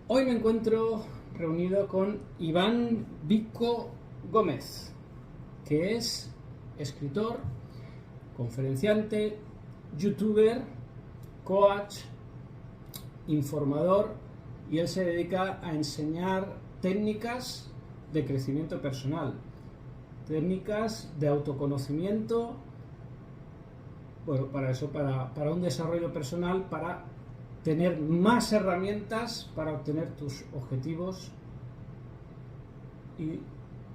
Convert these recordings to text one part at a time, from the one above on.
Hoy me encuentro reunido con Iván Vico Gómez, que es escritor, conferenciante, youtuber, coach, informador, y él se dedica a enseñar técnicas de crecimiento personal, técnicas de autoconocimiento, bueno, para un desarrollo personal, para tener más herramientas para obtener tus objetivos y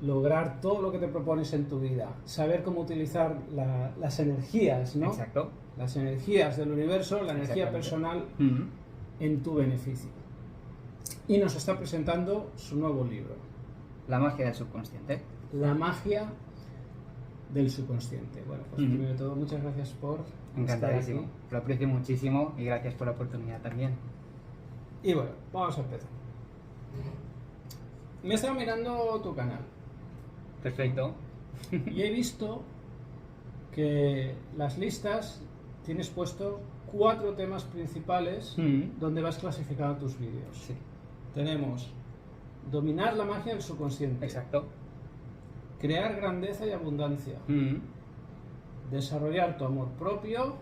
lograr todo lo que te propones en tu vida. Saber cómo utilizar las energías, ¿no? Exacto. Las energías del universo, la energía personal en tu beneficio. Y nos está presentando su nuevo libro. La magia del subconsciente. La magia del subconsciente. Bueno, pues primero de todo, muchas gracias por Encantadísimo. estar aquí. Lo aprecio muchísimo y gracias por la oportunidad también. Y bueno, vamos a empezar. Me he estado mirando tu canal Perfecto. y he visto que las listas tienes puesto 4 temas principales donde vas clasificando tus vídeos. Sí. Tenemos dominar la magia del subconsciente, Exacto. crear grandeza y abundancia, desarrollar tu amor propio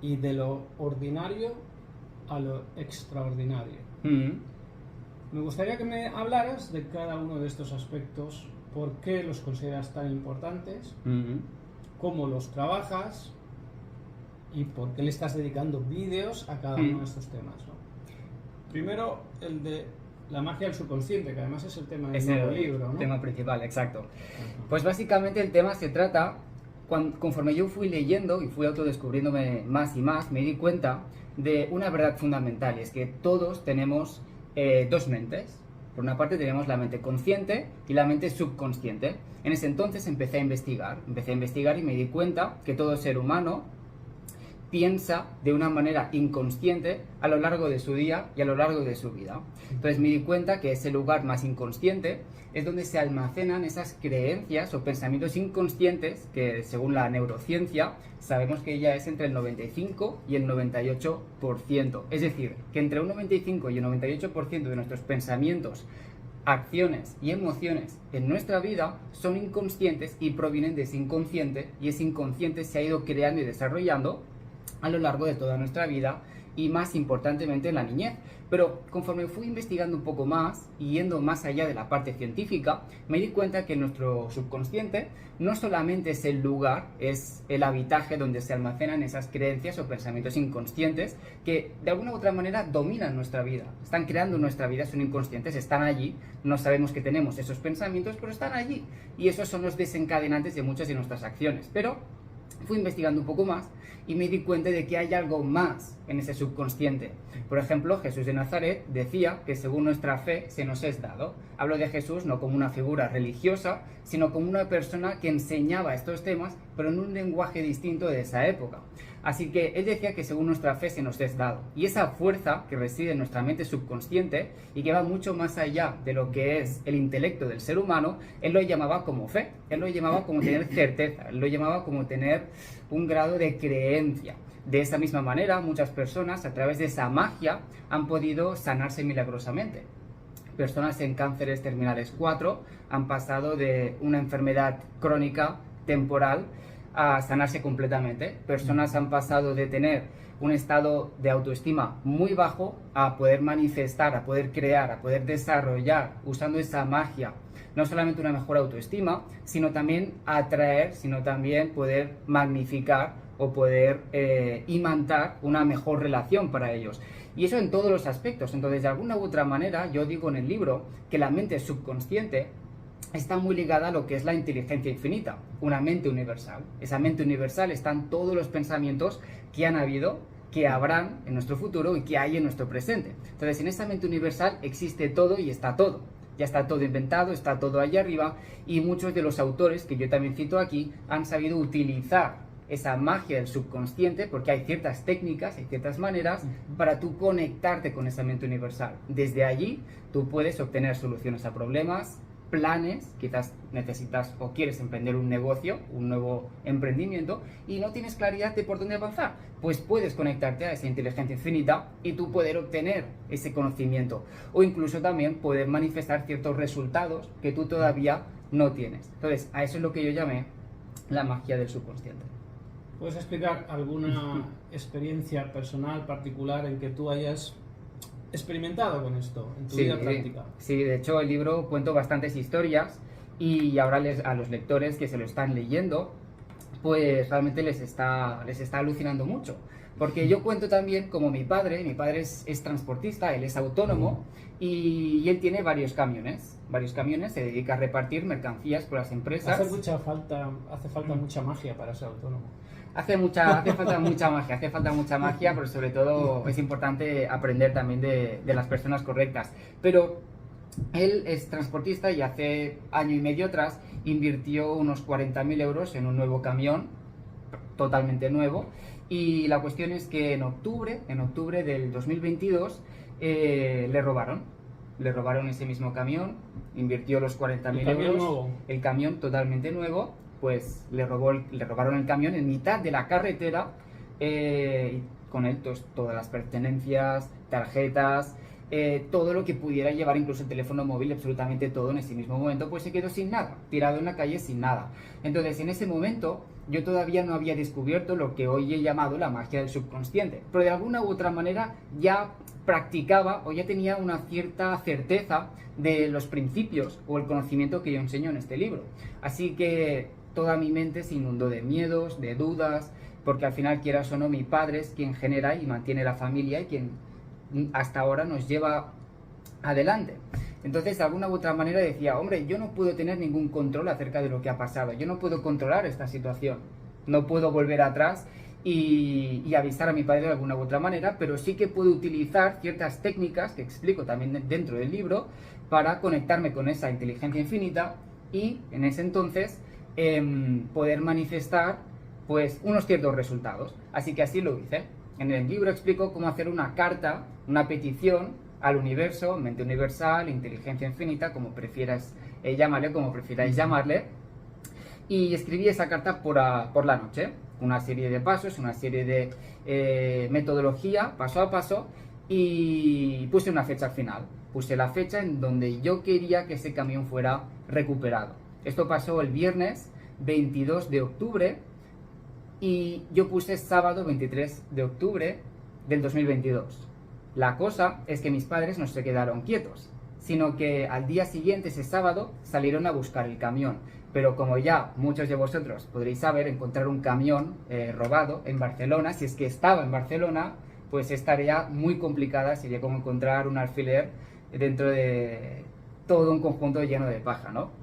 y de lo ordinario a lo extraordinario. Me gustaría que me hablaras de cada uno de estos aspectos, por qué los consideras tan importantes, cómo los trabajas y por qué le estás dedicando vídeos a cada uno de estos temas, ¿no? Primero, el de la magia del subconsciente, que además es el tema del Es nuevo el libro, ¿no? tema principal, exacto. Pues básicamente el tema se trata, conforme yo fui leyendo y fui autodescubriéndome más y más, me di cuenta de una verdad fundamental, y es que todos tenemos dos mentes. Por una parte tenemos la mente consciente y la mente subconsciente. En ese entonces empecé a investigar y me di cuenta que todo ser humano piensa de una manera inconsciente a lo largo de su día y a lo largo de su vida. Entonces me di cuenta que ese lugar más inconsciente es donde se almacenan esas creencias o pensamientos inconscientes que, según la neurociencia, sabemos que ya es entre el 95 y el 98%. Es decir, que entre un 95 y el 98% de nuestros pensamientos, acciones y emociones en nuestra vida son inconscientes y provienen de ese inconsciente, y ese inconsciente se ha ido creando y desarrollando a lo largo de toda nuestra vida y, más importantemente, en la niñez. Pero conforme fui investigando un poco más y yendo más allá de la parte científica, me di cuenta que nuestro subconsciente no solamente es el lugar, es el habitaje donde se almacenan esas creencias o pensamientos inconscientes que de alguna u otra manera dominan nuestra vida, están creando nuestra vida, son inconscientes, están allí, no sabemos que tenemos esos pensamientos, pero están allí, y esos son los desencadenantes de muchas de nuestras acciones. Pero fui investigando un poco más y me di cuenta de que hay algo más en ese subconsciente. Por ejemplo, Jesús de Nazaret decía que según nuestra fe se nos es dado. Hablo de Jesús no como una figura religiosa, sino como una persona que enseñaba estos temas, pero en un lenguaje distinto de esa época. Así que él decía que según nuestra fe se nos es dado. Y esa fuerza que reside en nuestra mente subconsciente y que va mucho más allá de lo que es el intelecto del ser humano, él lo llamaba como fe, él lo llamaba como tener certeza, él lo llamaba como tener un grado de creencia. De esa misma manera, muchas personas, a través de esa magia, han podido sanarse milagrosamente. Personas en cánceres terminales 4 han pasado de una enfermedad crónica temporal a sanarse completamente. Personas han pasado de tener un estado de autoestima muy bajo a poder manifestar, a poder crear, a poder desarrollar, usando esa magia, no solamente una mejor autoestima, sino también atraer, sino también poder magnificar o poder imantar una mejor relación para ellos. Y eso en todos los aspectos. Entonces, de alguna u otra manera, yo digo en el libro que la mente subconsciente está muy ligada a lo que es la inteligencia infinita, una mente universal. Esa mente universal están todos los pensamientos que han habido, que habrán en nuestro futuro y que hay en nuestro presente. Entonces, en esa mente universal existe todo y está todo. Ya está todo inventado, está todo allá arriba, y muchos de los autores que yo también cito aquí han sabido utilizar esa magia del subconsciente, porque hay ciertas técnicas, hay ciertas maneras para tú conectarte con esa mente universal. Desde allí tú puedes obtener soluciones a problemas, planes, quizás necesitas o quieres emprender un negocio, un nuevo emprendimiento y no tienes claridad de por dónde avanzar, pues puedes conectarte a esa inteligencia infinita y tú poder obtener ese conocimiento o incluso también poder manifestar ciertos resultados que tú todavía no tienes. Entonces, a eso es lo que yo llamé la magia del subconsciente. ¿Puedes explicar alguna experiencia personal, particular, en que tú hayas experimentado con esto en tu vida práctica? Sí, de hecho el libro cuento bastantes historias y ahora a los lectores que se lo están leyendo, pues realmente les está alucinando mucho. Porque yo cuento también como mi padre es transportista, él es autónomo y él tiene varios camiones, se dedica a repartir mercancías por las empresas. Hace falta mucha magia para ser autónomo. Hace falta mucha magia, pero sobre todo es importante aprender también de las personas correctas. Pero él es transportista y hace año y medio atrás invirtió unos 40.000 euros en un nuevo camión, totalmente nuevo. Y la cuestión es que en octubre del 2022 le robaron ese mismo camión, invirtió los 40.000 euros, nuevo. El camión totalmente nuevo, pues le robaron el camión en mitad de la carretera, con él todas las pertenencias, tarjetas, todo lo que pudiera llevar, incluso el teléfono móvil, absolutamente todo en ese mismo momento, pues se quedó sin nada, tirado en la calle sin nada. Entonces, en ese momento, yo todavía no había descubierto lo que hoy he llamado la magia del subconsciente, pero de alguna u otra manera ya practicaba o ya tenía una cierta certeza de los principios o el conocimiento que yo enseño en este libro. Así que toda mi mente se inundó de miedos, de dudas, porque al final, quieras o no, mi padre es quien genera y mantiene la familia y quien hasta ahora nos lleva adelante. Entonces, de alguna u otra manera decía, hombre, yo no puedo tener ningún control acerca de lo que ha pasado, yo no puedo controlar esta situación, no puedo volver atrás y avisar a mi padre de alguna u otra manera, pero sí que puedo utilizar ciertas técnicas que explico también dentro del libro para conectarme con esa inteligencia infinita y en ese entonces poder manifestar pues unos ciertos resultados. Así que así lo hice. En el libro explico cómo hacer una carta, una petición al universo, mente universal, inteligencia infinita, como prefieras llamarle, como prefiráis llamarle, y escribí esa carta por la noche, una serie de pasos, una serie de metodología, paso a paso, y puse una fecha final. Puse la fecha en donde yo quería que ese camión fuera recuperado. Esto pasó el viernes 22 de octubre y yo puse sábado 23 de octubre del 2022. La cosa es que mis padres no se quedaron quietos, sino que al día siguiente, ese sábado, salieron a buscar el camión. Pero como ya muchos de vosotros podréis saber, encontrar un camión robado en Barcelona, si es que estaba en Barcelona, pues es tarea muy complicada, sería como encontrar un alfiler dentro de todo un conjunto lleno de paja, ¿no?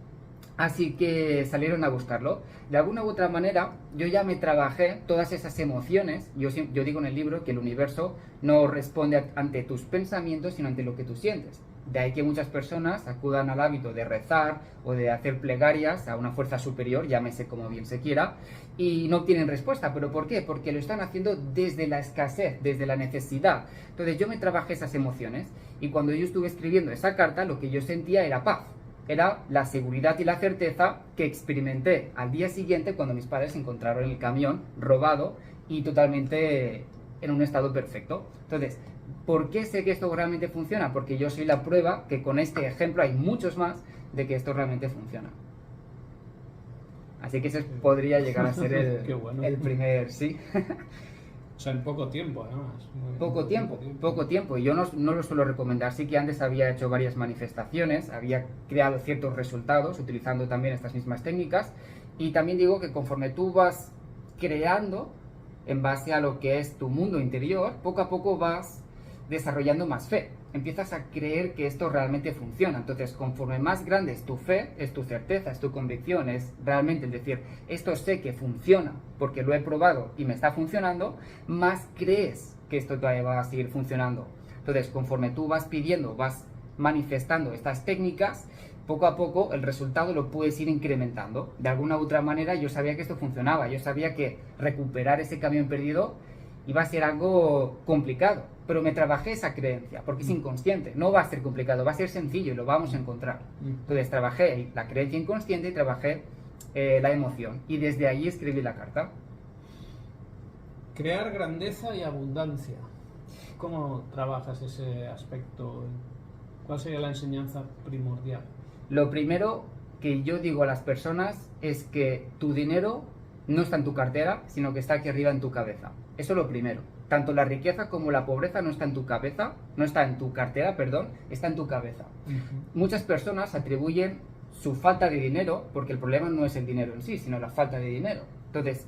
Así que salieron a buscarlo. De alguna u otra manera, yo ya me trabajé todas esas emociones. Yo digo en el libro que el universo no responde ante tus pensamientos, sino ante lo que tú sientes. De ahí que muchas personas acudan al hábito de rezar o de hacer plegarias a una fuerza superior, llámese como bien se quiera, y no obtienen respuesta. ¿Pero por qué? Porque lo están haciendo desde la escasez, desde la necesidad. Entonces yo me trabajé esas emociones y cuando yo estuve escribiendo esa carta, lo que yo sentía era paz. Era la seguridad y la certeza que experimenté al día siguiente cuando mis padres encontraron el camión robado y totalmente en un estado perfecto. Entonces, ¿por qué sé que esto realmente funciona? Porque yo soy la prueba que con este ejemplo hay muchos más de que esto realmente funciona. Así que ese podría llegar a ser el primer sí. O sea, en poco tiempo, además. Poco tiempo. Y yo no lo suelo recomendar. Sí que antes había hecho varias manifestaciones, había creado ciertos resultados utilizando también estas mismas técnicas. Y también digo que conforme tú vas creando, en base a lo que es tu mundo interior, poco a poco vas desarrollando más fe. Empiezas a creer que esto realmente funciona. Entonces, conforme más grande es tu fe, es tu certeza, es tu convicción, es realmente el decir, esto sé que funciona porque lo he probado y me está funcionando, más crees que esto todavía va a seguir funcionando. Entonces, conforme tú vas pidiendo, vas manifestando estas técnicas, poco a poco el resultado lo puedes ir incrementando. De alguna u otra manera yo sabía que esto funcionaba, yo sabía que recuperar ese camión perdido y va a ser algo complicado, pero me trabajé esa creencia, porque es inconsciente, no va a ser complicado, va a ser sencillo y lo vamos a encontrar. Entonces trabajé la creencia inconsciente y trabajé la emoción, y desde ahí escribí la carta. Crear grandeza y abundancia. ¿Cómo trabajas ese aspecto? ¿Cuál sería la enseñanza primordial? Lo primero que yo digo a las personas es que tu dinero no está en tu cartera, sino que está aquí arriba en tu cabeza. Eso es lo primero. Tanto la riqueza como la pobreza no está en tu cabeza, no está en tu cartera, perdón, está en tu cabeza. Muchas personas atribuyen su falta de dinero, porque el problema no es el dinero en sí, sino la falta de dinero. Entonces,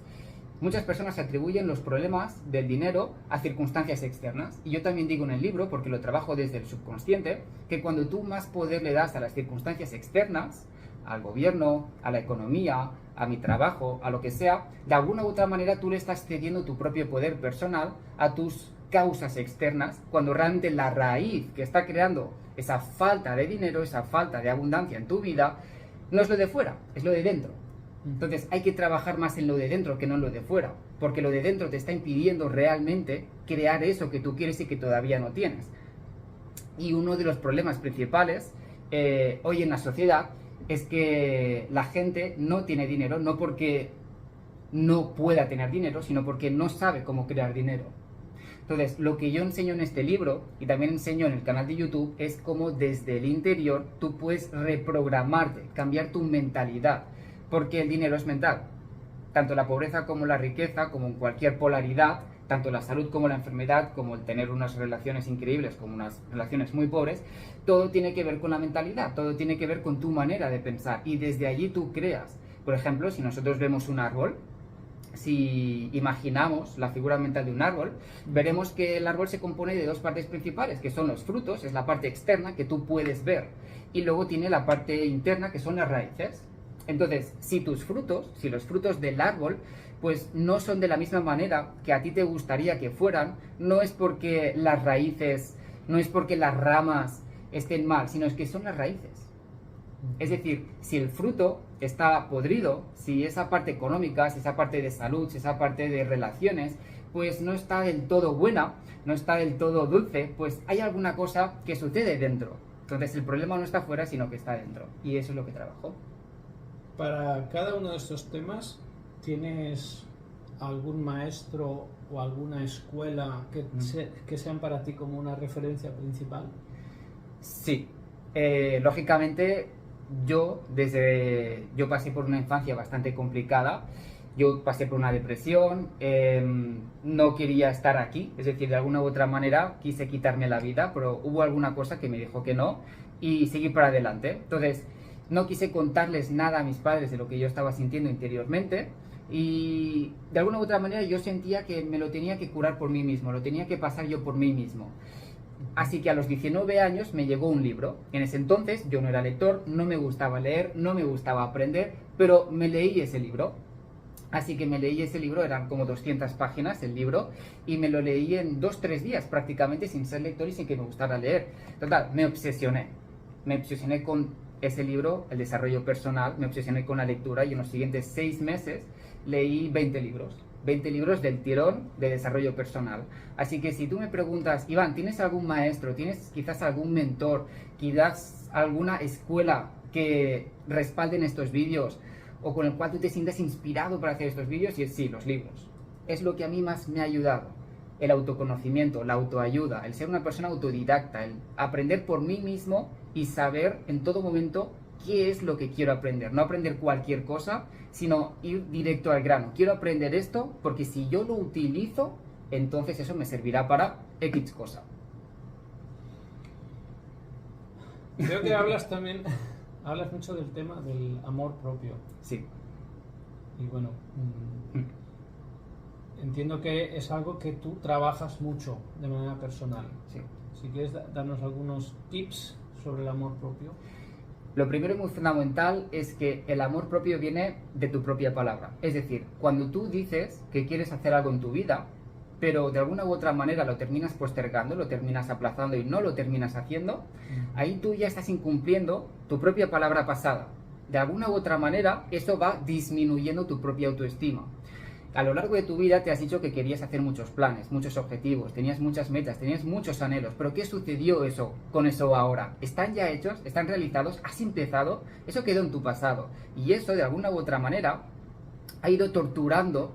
muchas personas atribuyen los problemas del dinero a circunstancias externas. Y yo también digo en el libro, porque lo trabajo desde el subconsciente, que cuando tú más poder le das a las circunstancias externas, al gobierno, a la economía, a mi trabajo, a lo que sea, de alguna u otra manera tú le estás cediendo tu propio poder personal a tus causas externas, cuando realmente la raíz que está creando esa falta de dinero, esa falta de abundancia en tu vida, no es lo de fuera, es lo de dentro. Entonces hay que trabajar más en lo de dentro que no en lo de fuera, porque lo de dentro te está impidiendo realmente crear eso que tú quieres y que todavía no tienes. Y uno de los problemas principales hoy en la sociedad es que la gente no tiene dinero, no porque no pueda tener dinero, sino porque no sabe cómo crear dinero. Entonces, lo que yo enseño en este libro, y también enseño en el canal de YouTube, es cómo desde el interior tú puedes reprogramarte, cambiar tu mentalidad, porque el dinero es mental. Tanto la pobreza como la riqueza, como en cualquier polaridad, tanto la salud como la enfermedad, como el tener unas relaciones increíbles, como unas relaciones muy pobres, todo tiene que ver con la mentalidad, todo tiene que ver con tu manera de pensar, y desde allí tú creas. Por ejemplo, si nosotros vemos un árbol, si imaginamos la figura mental de un árbol, veremos que el árbol se compone de dos partes principales, que son los frutos, es la parte externa que tú puedes ver, y luego tiene la parte interna, que son las raíces. Entonces, si tus frutos, si los frutos del árbol, pues no son de la misma manera que a ti te gustaría que fueran, no es porque las raíces, no es porque las ramas estén mal, sino es que son las raíces. Es decir, si el fruto está podrido, si esa parte económica, si esa parte de salud, si esa parte de relaciones, pues no está del todo buena, no está del todo dulce, pues hay alguna cosa que sucede dentro. Entonces el problema no está fuera, sino que está dentro. Y eso es lo que trabajo. Para cada uno de estos temas, ¿tienes algún maestro o alguna escuela que sean para ti como una referencia principal? Sí, lógicamente yo pasé por una infancia bastante complicada. Yo pasé por una depresión, no quería estar aquí, es decir, de alguna u otra manera quise quitarme la vida, pero hubo alguna cosa que me dijo que no y seguí para adelante. Entonces, no quise contarles nada a mis padres de lo que yo estaba sintiendo interiormente y de alguna u otra manera yo sentía que me lo tenía que curar por mí mismo, lo tenía que pasar yo por mí mismo. Así que a los 19 años me llegó un libro. En ese entonces yo no era lector, no me gustaba leer, no me gustaba aprender, pero me leí ese libro. Así que me leí ese libro, eran como 200 páginas el libro, y me lo leí en 2-3 días prácticamente sin ser lector y sin que me gustara leer. Total, me obsesioné con ese libro, el desarrollo personal, me obsesioné con la lectura y en los siguientes 6 meses leí 20 libros del tirón de desarrollo personal. Así que si tú me preguntas, Iván, ¿tienes algún maestro, tienes quizás algún mentor, quizás alguna escuela que respalden estos vídeos o con el cual tú te sientas inspirado para hacer estos vídeos? Y sí, los libros. Es lo que a mí más me ha ayudado. El autoconocimiento, la autoayuda, el ser una persona autodidacta, el aprender por mí mismo y saber en todo momento qué es lo que quiero aprender. No aprender cualquier cosa, sino ir directo al grano. Quiero aprender esto porque si yo lo utilizo, entonces eso me servirá para X cosa. Creo que hablas mucho del tema del amor propio. Sí. Y bueno, entiendo que es algo que tú trabajas mucho de manera personal. Sí. Si quieres darnos algunos tips sobre el amor propio. Lo primero y muy fundamental es que el amor propio viene de tu propia palabra. Es decir, cuando tú dices que quieres hacer algo en tu vida, pero de alguna u otra manera lo terminas postergando, lo terminas aplazando y no lo terminas haciendo, ahí tú ya estás incumpliendo tu propia palabra pasada. De alguna u otra manera, eso va disminuyendo tu propia autoestima. a lo largo de tu vida te has dicho que querías hacer muchos planes, muchos objetivos, tenías muchas metas, tenías muchos anhelos, pero ¿qué sucedió con eso ahora? ¿Están ya hechos? ¿Están realizados? ¿Has empezado? Eso quedó en tu pasado. Y eso, de alguna u otra manera, ha ido torturando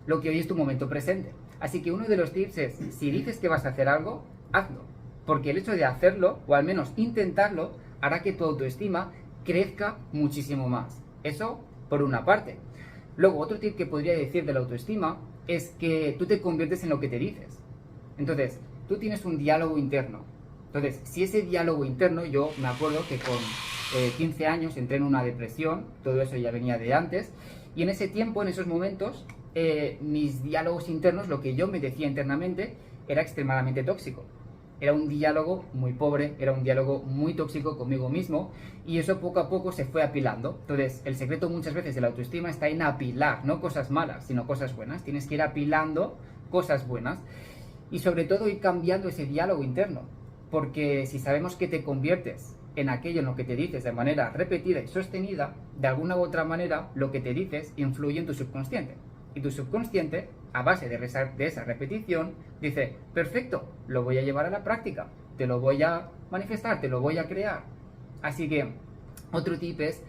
lo que hoy es tu momento presente. Así que uno de los tips es, si dices que vas a hacer algo, hazlo. Porque el hecho de hacerlo, o al menos intentarlo, hará que tu autoestima crezca muchísimo más. Eso por una parte. Luego, otro tip que podría decir de la autoestima es que tú te conviertes en lo que te dices. Entonces, tú tienes un diálogo interno. Entonces, si ese diálogo interno, yo me acuerdo que con 15 años entré en una depresión, todo eso ya venía de antes, y en ese tiempo, en esos momentos, mis diálogos internos, lo que yo me decía internamente, era extremadamente tóxico. Era un diálogo muy pobre, era un diálogo muy tóxico conmigo mismo, y eso poco a poco se fue apilando. Entonces, el secreto muchas veces de la autoestima está en apilar, no cosas malas, sino cosas buenas. Tienes que ir apilando cosas buenas y sobre todo ir cambiando ese diálogo interno, porque si sabemos que te conviertes en aquello en lo que te dices de manera repetida y sostenida, de alguna u otra manera lo que te dices influye en tu subconsciente. Y tu subconsciente, a base de esa repetición, dice, perfecto, lo voy a llevar a la práctica, te lo voy a manifestar, te lo voy a crear. Así que, otro tip es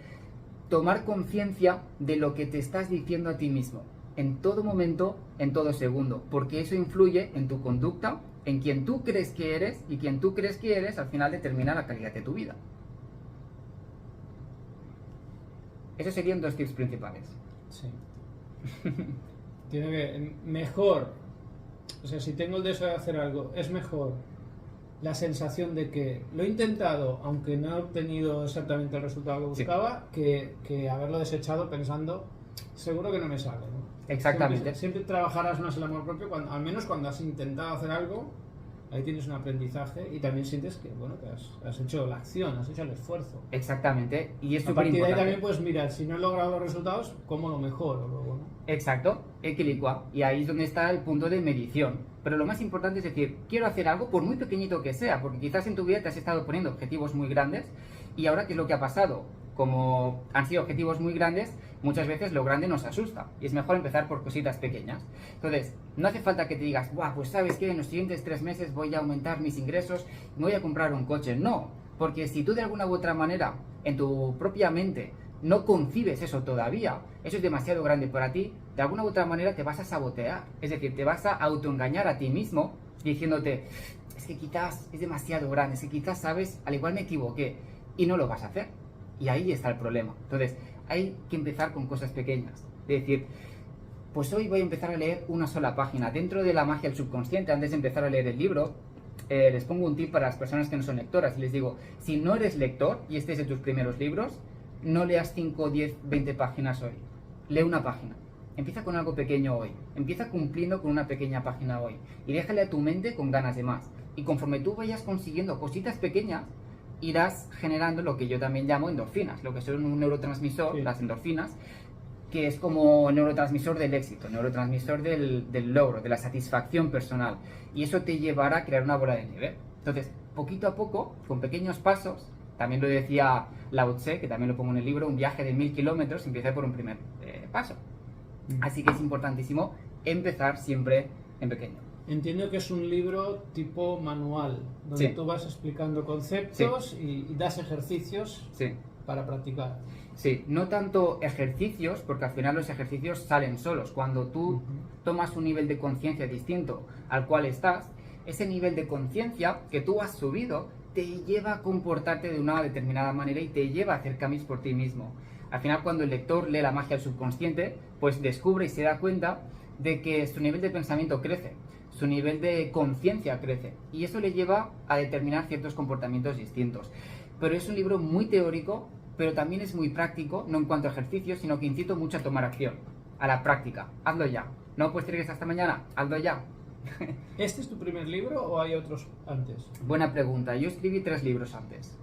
tomar conciencia de lo que te estás diciendo a ti mismo, en todo momento, en todo segundo, porque eso influye en tu conducta, en quien tú crees que eres, y quien tú crees que eres, al final determina la calidad de tu vida. Esos serían 2 tips principales. Sí. Tiene que mejor, o sea, si tengo el deseo de hacer algo, es mejor la sensación de que lo he intentado, aunque no he obtenido exactamente el resultado que buscaba, sí, que haberlo desechado pensando, seguro que no me sale, ¿no? Exactamente. Siempre trabajarás más el amor propio, al menos cuando has intentado hacer algo, ahí tienes un aprendizaje y también sientes que, bueno, que has hecho la acción, has hecho el esfuerzo. Exactamente, y es a partir de ahí también puedes mirar, si no he logrado los resultados, ¿cómo lo mejoro luego, no? Exacto, equilicua, y ahí es donde está el punto de medición. Pero lo más importante es decir, quiero hacer algo por muy pequeñito que sea, porque quizás en tu vida te has estado poniendo objetivos muy grandes y ahora ¿qué es lo que ha pasado? Como han sido objetivos muy grandes, muchas veces lo grande nos asusta y es mejor empezar por cositas pequeñas. Entonces, no hace falta que te digas, ¡buah, pues sabes que en los siguientes 3 meses voy a aumentar mis ingresos y me voy a comprar un coche! No, porque si tú de alguna u otra manera, en tu propia mente, no concibes eso todavía, eso es demasiado grande para ti, de alguna u otra manera te vas a sabotear. Es decir, te vas a autoengañar a ti mismo diciéndote, es que quizás es demasiado grande, es que quizás, sabes, al igual me equivoqué, y no lo vas a hacer. Y ahí está el problema. Entonces, hay que empezar con cosas pequeñas. Es decir, pues hoy voy a empezar a leer una sola página. Dentro de la magia del subconsciente, antes de empezar a leer el libro, les pongo un tip para las personas que no son lectoras. Y les digo, si no eres lector y este es de tus primeros libros, no leas 5, 10, 20 páginas hoy. Lee una página. Empieza con algo pequeño hoy. Empieza cumpliendo con una pequeña página hoy. Y déjale a tu mente con ganas de más. Y conforme tú vayas consiguiendo cositas pequeñas, irás generando lo que yo también llamo endorfinas, lo que son un neurotransmisor, sí, las endorfinas, que es como el neurotransmisor del éxito, el neurotransmisor del logro, de la satisfacción personal. Y eso te llevará a crear una bola de nieve. Entonces, poquito a poco, con pequeños pasos, también lo decía Lao Tse, que también lo pongo en el libro, un viaje de 1000 kilómetros empieza por un primer paso. Así que es importantísimo empezar siempre en pequeño. Entiendo que es un libro tipo manual, donde sí, tú vas explicando conceptos, sí, y das ejercicios, sí, para practicar. Sí, no tanto ejercicios, porque al final los ejercicios salen solos. Cuando tú tomas un nivel de conciencia distinto al cual estás, ese nivel de conciencia que tú has subido te lleva a comportarte de una determinada manera y te lleva a hacer cambios por ti mismo. Al final, cuando el lector lee la magia del subconsciente, pues descubre y se da cuenta de que su nivel de pensamiento crece, su nivel de conciencia crece, y eso le lleva a determinar ciertos comportamientos distintos. Pero es un libro muy teórico, pero también es muy práctico, no en cuanto a ejercicios, sino que incito mucho a tomar acción, a la práctica. Hazlo ya. No puedes tener que hasta mañana, hazlo ya. ¿Este es tu primer libro o hay otros antes? Buena pregunta. Yo escribí 3 libros antes.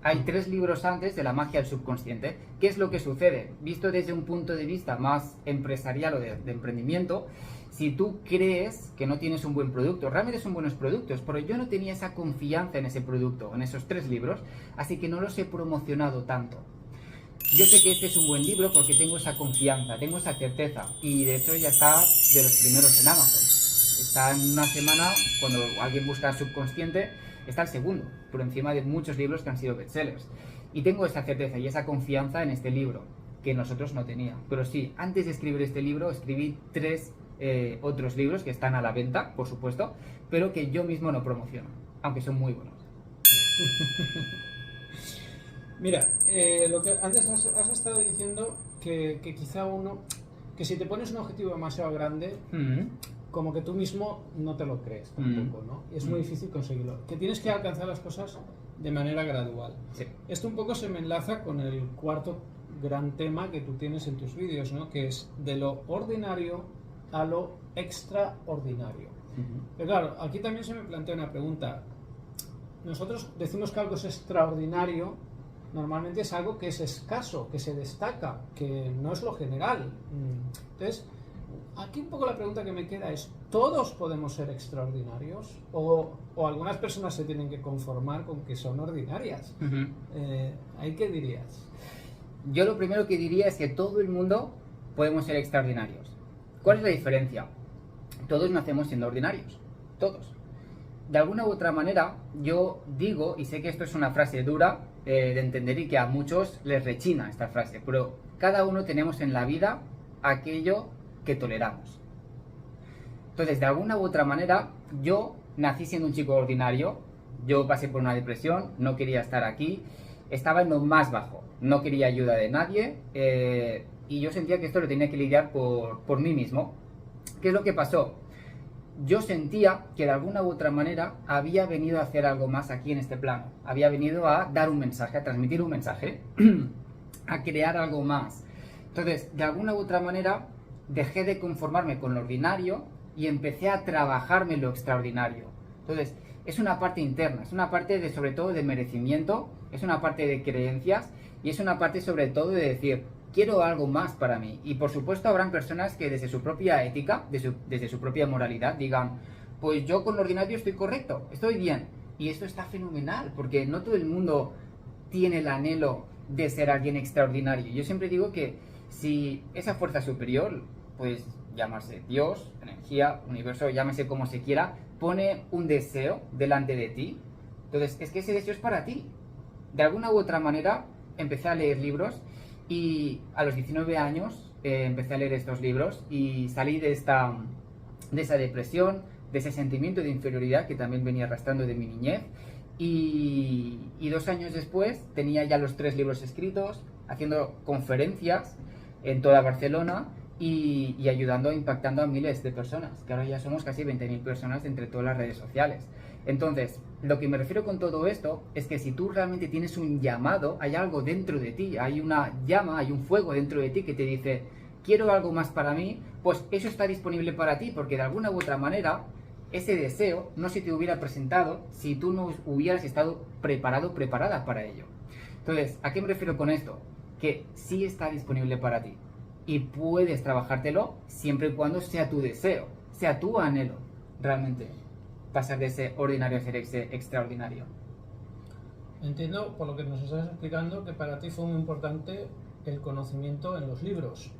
Hay 3 libros antes de la magia del subconsciente. ¿Qué es lo que sucede? Visto desde un punto de vista más empresarial o de emprendimiento, si tú crees que no tienes un buen producto, realmente son buenos productos, pero yo no tenía esa confianza en ese producto, en esos 3 libros, así que no los he promocionado tanto. yo sé que este es un buen libro porque tengo esa confianza, tengo esa certeza. Y de hecho ya está de los primeros en Amazon. Está en una semana, cuando alguien busca subconsciente, está el segundo, por encima de muchos libros que han sido bestsellers. Y tengo esa certeza y esa confianza en este libro, que nosotros no teníamos. Pero sí, antes de escribir este libro, escribí 3 otros libros que están a la venta, por supuesto, pero que yo mismo no promociono, aunque son muy buenos. Mira, lo que antes has estado diciendo que quizá que si te pones un objetivo demasiado grande, como que tú mismo no te lo crees tampoco, ¿no? Y es muy difícil conseguirlo. Que tienes que alcanzar las cosas de manera gradual. Sí. Esto un poco se me enlaza con el cuarto gran tema que tú tienes en tus vídeos, ¿no? Que es de lo ordinario a lo extraordinario. Pero claro, aquí también se me plantea una pregunta. Nosotros decimos que algo es extraordinario, normalmente es algo que es escaso, que se destaca, que no es lo general. Entonces, aquí un poco la pregunta que me queda es, ¿todos podemos ser extraordinarios? ¿O algunas personas se tienen que conformar con que son ordinarias? ¿Ahí qué dirías? Yo lo primero que diría es que todo el mundo podemos ser extraordinarios. ¿Cuál es la diferencia? Todos nacemos siendo ordinarios, todos. De alguna u otra manera, yo digo, y sé que esto es una frase dura de entender y que a muchos les rechina esta frase, pero cada uno tenemos en la vida aquello que toleramos. Entonces, de alguna u otra manera, yo nací siendo un chico ordinario, yo pasé por una depresión, no quería estar aquí, estaba en lo más bajo, no quería ayuda de nadie, y yo sentía que esto lo tenía que lidiar por mí mismo. ¿Qué es lo que pasó? Yo sentía que de alguna u otra manera había venido a hacer algo más aquí en este plano. Había venido a dar un mensaje, a transmitir un mensaje, a crear algo más. Entonces, de alguna u otra manera, dejé de conformarme con lo ordinario y empecé a trabajarme lo extraordinario. Entonces, es una parte interna, es una parte de, sobre todo, de merecimiento, es una parte de creencias y es una parte sobre todo de decir, quiero algo más para mí. Y por supuesto habrán personas que desde su propia ética, desde su propia moralidad, digan, pues yo con lo ordinario estoy correcto, estoy bien. Y esto está fenomenal, porque no todo el mundo tiene el anhelo de ser alguien extraordinario. Yo siempre digo que si esa fuerza superior, pues llamarse Dios, energía, universo, llámese como se quiera, pone un deseo delante de ti, entonces es que ese deseo es para ti. De alguna u otra manera empecé a leer libros y a los 19 años empecé a leer estos libros y salí de esa depresión, de ese sentimiento de inferioridad que también venía arrastrando de mi niñez. Y 2 años después tenía ya los 3 libros escritos, haciendo conferencias en toda Barcelona y ayudando, impactando a miles de personas, que ahora ya somos casi 20.000 personas entre todas las redes sociales. Entonces, lo que me refiero con todo esto es que si tú realmente tienes un llamado, hay algo dentro de ti, hay una llama, hay un fuego dentro de ti que te dice, quiero algo más para mí, pues eso está disponible para ti, porque de alguna u otra manera, ese deseo no se te hubiera presentado si tú no hubieras estado preparado, preparada para ello. Entonces, ¿a qué me refiero con esto? Que sí está disponible para ti y puedes trabajártelo siempre y cuando sea tu deseo, sea tu anhelo, realmente pasar de ese ordinario a ser extraordinario. Entiendo, por lo que nos estás explicando, que para ti fue muy importante el conocimiento en los libros.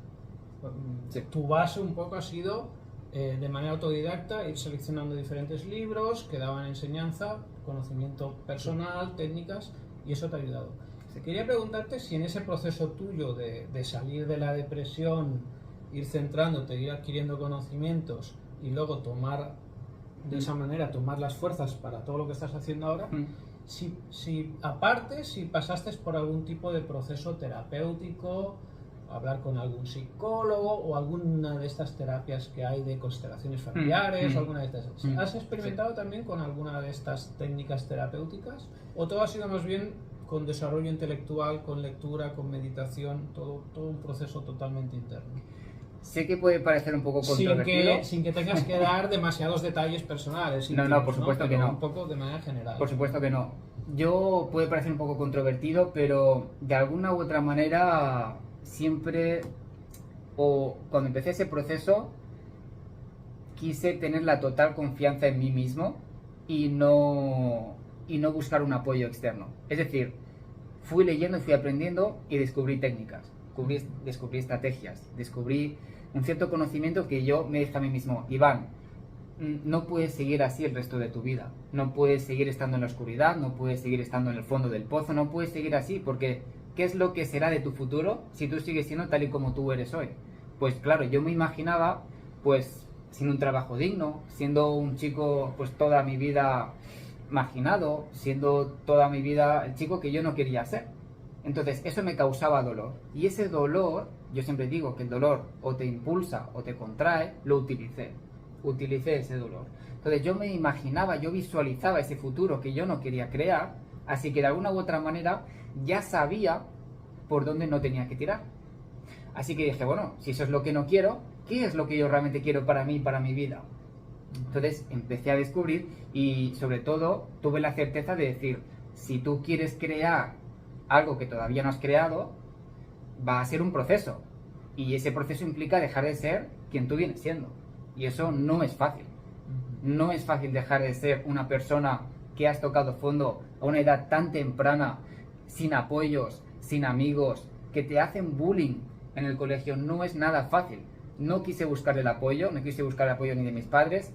Sí. Tu base un poco ha sido, de manera autodidacta, ir seleccionando diferentes libros que daban enseñanza, conocimiento personal, técnicas, y eso te ha ayudado. Sí. Quería preguntarte si en ese proceso tuyo de salir de la depresión, ir centrándote, ir adquiriendo conocimientos y luego tomar de esa manera, tomar las fuerzas para todo lo que estás haciendo ahora, si aparte, si pasaste por algún tipo de proceso terapéutico, hablar con algún psicólogo o alguna de estas terapias que hay de constelaciones familiares o alguna de estas. ¿Has experimentado también con alguna de estas técnicas terapéuticas? ¿O todo ha sido más bien con desarrollo intelectual, con lectura, con meditación, todo un proceso totalmente interno? Sé que puede parecer un poco controvertido. Sin que tengas que dar demasiados detalles personales. No, por supuesto que no. Un poco de manera general. Por supuesto que no. Yo puede parecer un poco controvertido, pero de alguna u otra manera siempre, o cuando empecé ese proceso, quise tener la total confianza en mí mismo y no buscar un apoyo externo. Es decir, fui leyendo y fui aprendiendo y descubrí técnicas, descubrí estrategias, descubrí un cierto conocimiento que yo me dije a mí mismo: Iván, no puedes seguir así el resto de tu vida, no puedes seguir estando en la oscuridad, no puedes seguir estando en el fondo del pozo, no puedes seguir así, porque ¿qué es lo que será de tu futuro si tú sigues siendo tal y como tú eres hoy? Pues claro, yo me imaginaba pues sin un trabajo digno, siendo un chico pues toda mi vida marginado, siendo toda mi vida el chico que yo no quería ser. Entonces eso me causaba dolor, y ese dolor, yo siempre digo que el dolor o te impulsa o te contrae, lo utilicé ese dolor. Entonces yo me imaginaba, yo visualizaba ese futuro que yo no quería crear, así que de alguna u otra manera ya sabía por dónde no tenía que tirar. Así que dije, bueno, si eso es lo que no quiero, ¿qué es lo que yo realmente quiero para mí, para mi vida? Entonces empecé a descubrir, y sobre todo tuve la certeza de decir, si tú quieres crear algo que todavía no has creado, va a ser un proceso, y ese proceso implica dejar de ser quien tú vienes siendo, y eso no es fácil. No es fácil dejar de ser una persona que has tocado fondo a una edad tan temprana, sin apoyos, sin amigos, que te hacen bullying en el colegio. No es nada fácil. No quise buscar el apoyo, no quise buscar el apoyo ni de mis padres,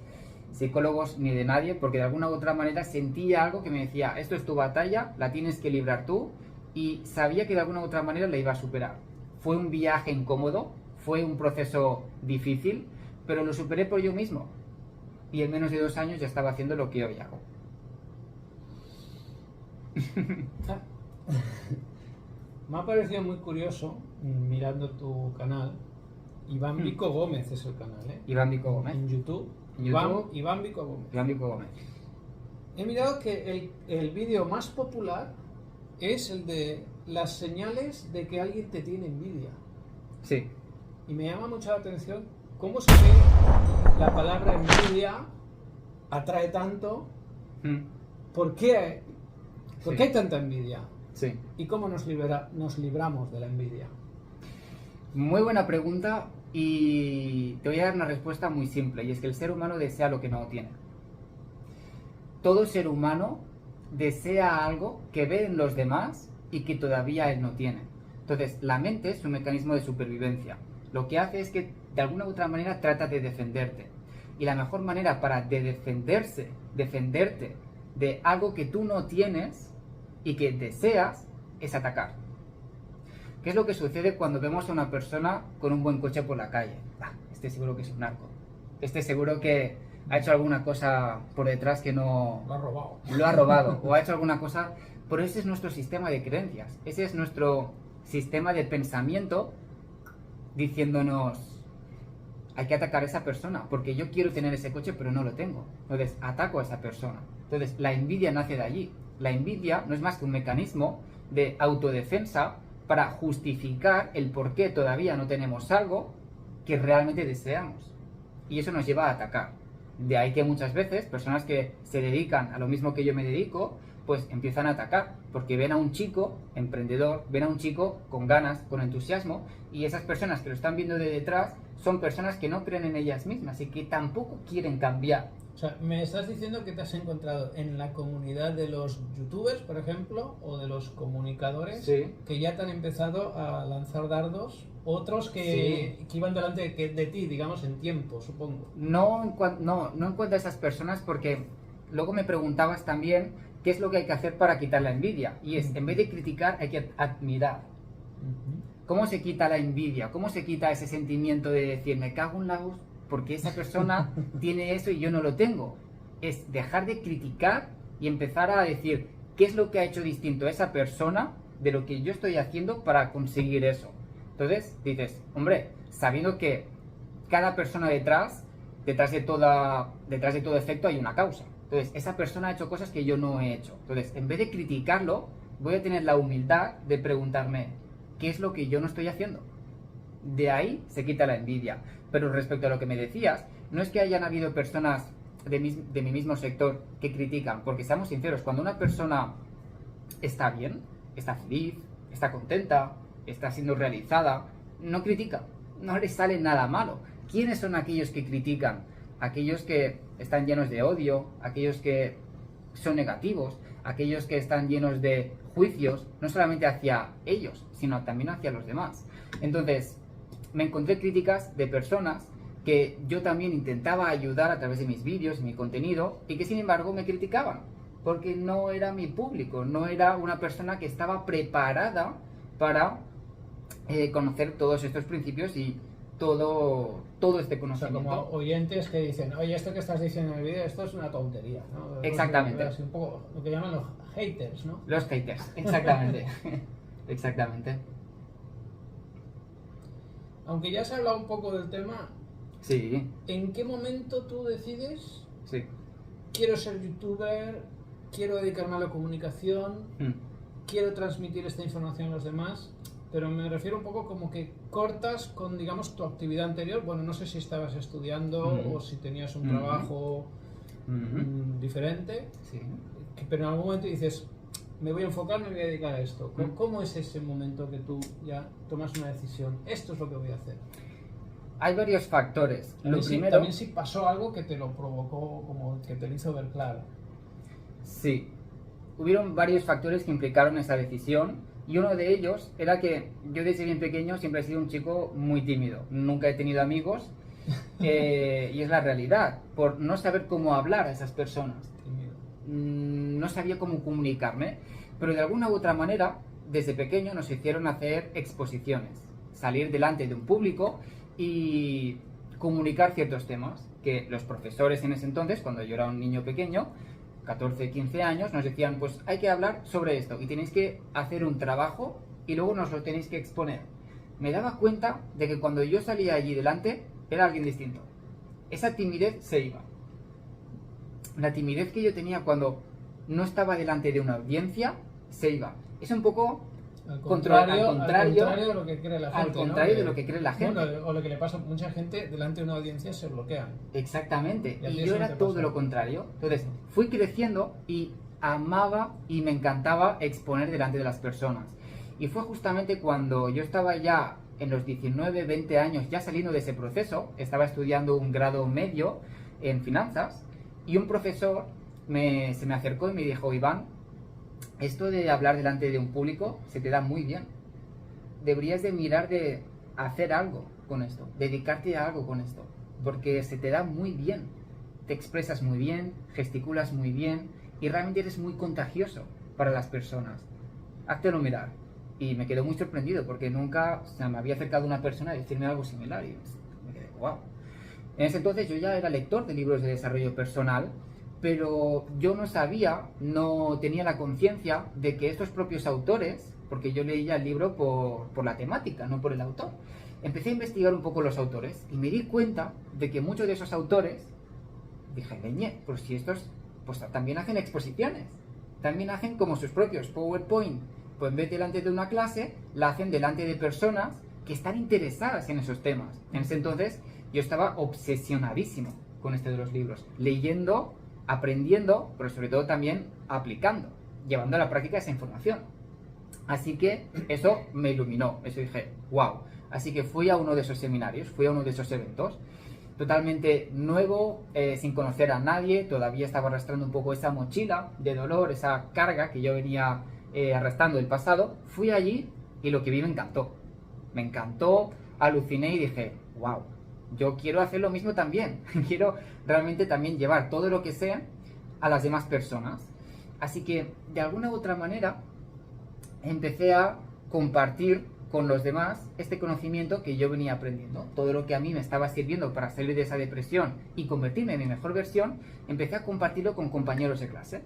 psicólogos, ni de nadie, porque de alguna u otra manera sentía algo que me decía, esto es tu batalla, la tienes que librar tú, y sabía que de alguna u otra manera la iba a superar. Fue un viaje incómodo, fue un proceso difícil, pero lo superé por yo mismo, y en menos de 2 años ya estaba haciendo lo que hoy hago. Me ha parecido muy curioso, mirando tu canal. Iván Vico Gómez es el canal, ¿eh? Iván Vico Gómez. En YouTube. Iván Vico Gómez. Iván Vico Gómez. He mirado que el vídeo más popular es el de las señales de que alguien te tiene envidia. Sí. Y me llama mucho la atención cómo se ve la palabra envidia atrae tanto. ¿Por qué hay tanta envidia? Sí. ¿Y cómo nos libramos de la envidia? Muy buena pregunta, y te voy a dar una respuesta muy simple, y es que el ser humano desea lo que no tiene. Todo ser humano desea algo que ve en los demás y que todavía él no tiene. Entonces, la mente es un mecanismo de supervivencia. Lo que hace es que de alguna u otra manera trata de defenderte. Y la mejor manera para defenderte de algo que tú no tienes y que deseas es atacar. ¿Qué es lo que sucede cuando vemos a una persona con un buen coche por la calle? Este seguro que es un narco. Este seguro que ha hecho alguna cosa por detrás que no... Lo ha robado. Lo ha robado o ha hecho alguna cosa. Pero ese es nuestro sistema de creencias. Ese es nuestro sistema de pensamiento diciéndonos: hay que atacar a esa persona porque yo quiero tener ese coche pero no lo tengo. Entonces ataco a esa persona. Entonces la envidia nace de allí. La envidia no es más que un mecanismo de autodefensa para justificar el por qué todavía no tenemos algo que realmente deseamos. Y eso nos lleva a atacar. De ahí que muchas veces personas que se dedican a lo mismo que yo me dedico, pues empiezan a atacar, porque ven a un chico emprendedor, ven a un chico con ganas, con entusiasmo, y esas personas que lo están viendo de detrás son personas que no creen en ellas mismas y que tampoco quieren cambiar. O sea, me estás diciendo que te has encontrado en la comunidad de los youtubers, por ejemplo, o de los comunicadores, sí, que ya te han empezado a lanzar dardos, otros que iban delante de ti, digamos, en tiempo, supongo. No encuentro a esas personas, porque luego me preguntabas también qué es lo que hay que hacer para quitar la envidia. Y es, en vez de criticar, hay que admirar. ¿Cómo se quita la envidia? ¿Cómo se quita ese sentimiento de decir, me cago en la voz porque esa persona tiene eso y yo no lo tengo? Es dejar de criticar y empezar a decir, ¿qué es lo que ha hecho distinto a esa persona de lo que yo estoy haciendo para conseguir eso? Entonces dices, hombre, sabiendo que cada persona detrás de todo efecto hay una causa. Entonces, esa persona ha hecho cosas que yo no he hecho. Entonces, en vez de criticarlo, voy a tener la humildad de preguntarme, ¿qué es lo que yo no estoy haciendo? De ahí se quita la envidia. Pero respecto a lo que me decías, no es que hayan habido personas de mi mismo sector que critican, porque seamos sinceros, cuando una persona está bien, está feliz, está contenta, está siendo realizada, no critica, no le sale nada malo. ¿Quiénes son aquellos que critican? Aquellos que están llenos de odio, aquellos que son negativos, aquellos que están llenos de juicios, no solamente hacia ellos, sino también hacia los demás. Entonces, me encontré críticas de personas que yo también intentaba ayudar a través de mis vídeos y mi contenido, y que sin embargo me criticaban, porque no era mi público, no era una persona que estaba preparada para conocer todos estos principios y todo este conocimiento. O sea, como oyentes que dicen, oye, esto que estás diciendo en el vídeo, esto es una tontería, ¿no? Exactamente. Así un poco lo que llaman los haters, ¿no? Los haters, exactamente. Exactamente. Aunque ya se ha hablado un poco del tema, Sí. ¿en qué momento tú decides, Sí. quiero ser youtuber, quiero dedicarme a la comunicación, quiero transmitir esta información a los demás? Pero me refiero un poco como que cortas con, digamos, tu actividad anterior. Bueno, no sé si estabas estudiando o si tenías un trabajo diferente, Sí. pero en algún momento dices, me voy a enfocar, me voy a dedicar a esto. ¿Cómo es ese momento que tú ya tomas una decisión? Esto es lo que voy a hacer. Hay varios factores. Lo primero, también si pasó algo que te lo provocó, como que te lo hizo ver claro. sí, hubieron varios factores que implicaron esa decisión, y uno de ellos era que yo desde bien pequeño siempre he sido un chico muy tímido. Nunca he tenido amigos, y es la realidad, por no saber cómo hablar a esas personas. No sabía cómo comunicarme, pero de alguna u otra manera, desde pequeño nos hicieron hacer exposiciones, salir delante de un público y comunicar ciertos temas que los profesores en ese entonces, cuando yo era un niño pequeño, 14, 15 años, nos decían, pues hay que hablar sobre esto y tenéis que hacer un trabajo y luego nos lo tenéis que exponer. Me daba cuenta de que cuando yo salía allí delante era alguien distinto. Esa timidez se iba. La timidez que yo tenía cuando no estaba delante de una audiencia se iba. Es un poco al contrario de lo que cree la gente. Al contrario de lo que cree la gente. Bueno, o lo que le pasa a mucha gente, delante de una audiencia se bloquean. Exactamente. Y yo era todo lo contrario. Entonces, fui creciendo y amaba y me encantaba exponer delante de las personas. Y fue justamente cuando yo estaba ya en los 19, 20 años, ya saliendo de ese proceso, estaba estudiando un grado medio en finanzas, y un profesor se me acercó y me dijo, Iván, esto de hablar delante de un público se te da muy bien. Deberías de mirar de hacer algo con esto, dedicarte a algo con esto, porque se te da muy bien. Te expresas muy bien, gesticulas muy bien y realmente eres muy contagioso para las personas. Háztelo mirar. Y me quedé muy sorprendido porque nunca me había acercado una persona a decirme algo similar y me quedé, wow. En ese entonces yo ya era lector de libros de desarrollo personal, pero yo no sabía, no tenía la conciencia de que estos propios autores, porque yo leía el libro por la temática, no por el autor, empecé a investigar un poco los autores y me di cuenta de que muchos de esos autores, dije, leñe, pues si estos pues también hacen exposiciones, también hacen como sus propios PowerPoint, pues en vez delante de una clase, la hacen delante de personas que están interesadas en esos temas. En ese entonces yo estaba obsesionadísimo con este de los libros, leyendo, aprendiendo, pero sobre todo también aplicando, llevando a la práctica esa información. Así que eso me iluminó, eso dije, wow. Así que fui a uno de esos seminarios, fui a uno de esos eventos, totalmente nuevo, sin conocer a nadie, todavía estaba arrastrando un poco esa mochila de dolor, esa carga que yo venía arrastrando del pasado. Fui allí y lo que vi me encantó, aluciné y dije, wow. Yo quiero hacer lo mismo también, quiero realmente también llevar todo lo que sea a las demás personas. Así que, de alguna u otra manera, empecé a compartir con los demás este conocimiento que yo venía aprendiendo. Todo lo que a mí me estaba sirviendo para salir de esa depresión y convertirme en mi mejor versión, empecé a compartirlo con compañeros de clase.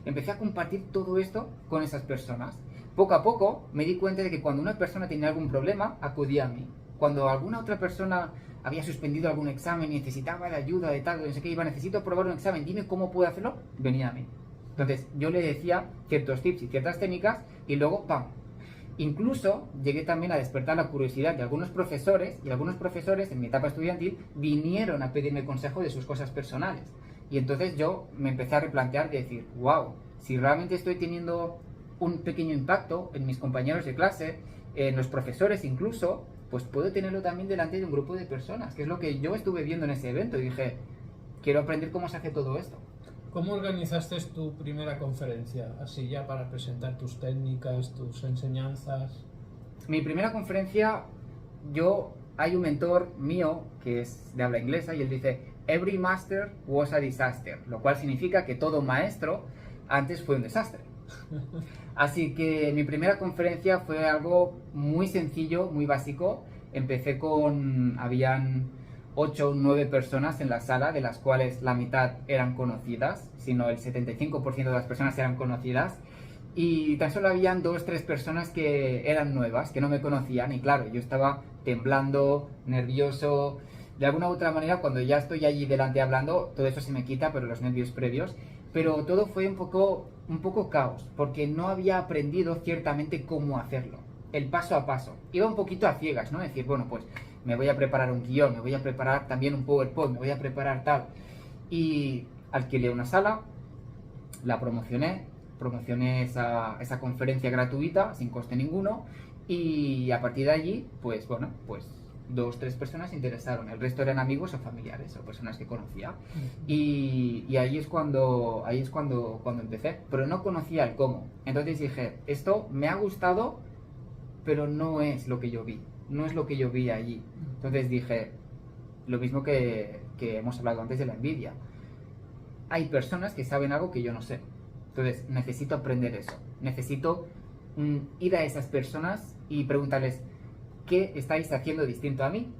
Empecé a compartir todo esto con esas personas. Poco a poco me di cuenta de que cuando una persona tenía algún problema, acudía a mí. Cuando alguna otra persona había suspendido algún examen y necesitaba de ayuda de tal, no sé qué, iba, necesito aprobar un examen, dime cómo puedo hacerlo, venía a mí. Entonces yo le decía ciertos tips y ciertas técnicas y luego ¡pam! Incluso llegué también a despertar la curiosidad de algunos profesores, y algunos profesores en mi etapa estudiantil vinieron a pedirme consejo de sus cosas personales. Y entonces yo me empecé a replantear de decir, wow, si realmente estoy teniendo un pequeño impacto en mis compañeros de clase, en los profesores incluso, pues puedo tenerlo también delante de un grupo de personas, que es lo que yo estuve viendo en ese evento, y dije, quiero aprender cómo se hace todo esto. ¿Cómo organizaste tu primera conferencia? Así ya para presentar tus técnicas, tus enseñanzas. Mi primera conferencia, hay un mentor mío que es de habla inglesa y él dice: Every master was a disaster, lo cual significa que todo maestro antes fue un desastre. Así que mi primera conferencia fue algo muy sencillo, muy básico. Habían 8 o 9 personas en la sala, de las cuales la mitad eran conocidas, sino el 75% de las personas eran conocidas. Y tan solo habían 2 o 3 personas que eran nuevas, que no me conocían. Y claro, yo estaba temblando, nervioso. De alguna u otra manera, cuando ya estoy allí delante hablando, todo eso se me quita, pero los nervios previos. Pero todo fue un poco caos, porque no había aprendido ciertamente cómo hacerlo. El paso a paso. Iba un poquito a ciegas, ¿no? Decir, bueno, pues me voy a preparar un guión, me voy a preparar también un PowerPoint, me voy a preparar tal. Y alquilé una sala, la promocioné esa conferencia gratuita, sin coste ninguno, y a partir de allí, pues 2 o 3 personas se interesaron. El resto eran amigos o familiares o personas que conocía. Y ahí es cuando empecé. Pero no conocía el cómo. Entonces dije, esto me ha gustado, pero no es lo que yo vi. No es lo que yo vi allí. Entonces dije, lo mismo que hemos hablado antes de la envidia. Hay personas que saben algo que yo no sé. Entonces necesito aprender eso. Necesito ir a esas personas y preguntarles: ¿qué estáis haciendo distinto a mí?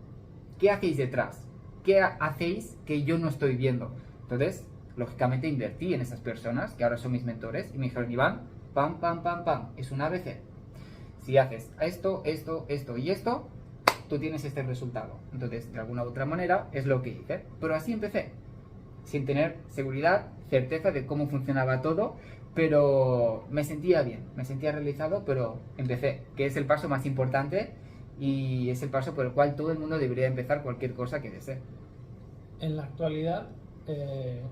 ¿Qué hacéis detrás? ¿Qué hacéis que yo no estoy viendo? Entonces, lógicamente invertí en esas personas, que ahora son mis mentores, y me dijeron: Iván, pam, pam, pam, pam, es un ABC. Si haces esto, esto, esto y esto, tú tienes este resultado. Entonces, de alguna u otra manera, es lo que hice. Pero así empecé, sin tener seguridad, certeza de cómo funcionaba todo, pero me sentía bien, me sentía realizado, pero empecé, que es el paso más importante. Y es el paso por el cual todo el mundo debería empezar cualquier cosa que desee. En la actualidad,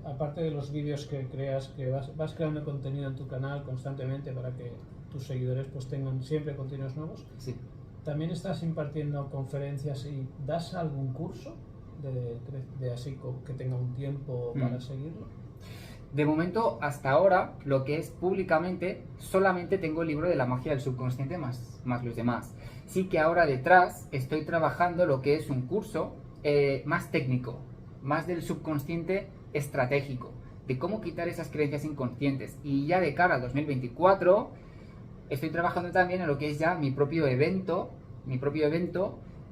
aparte de los vídeos que creas, que vas creando contenido en tu canal constantemente para que tus seguidores pues tengan siempre contenidos nuevos, sí. ¿También estás impartiendo conferencias y das algún curso de así que tenga un tiempo para seguirlo? De momento, hasta ahora, lo que es públicamente, solamente tengo el libro de la magia del subconsciente más los demás. Sí que ahora detrás estoy trabajando lo que es un curso más técnico, más del subconsciente estratégico, de cómo quitar esas creencias inconscientes. Y ya de cara al 2024, estoy trabajando también en lo que es ya mi propio evento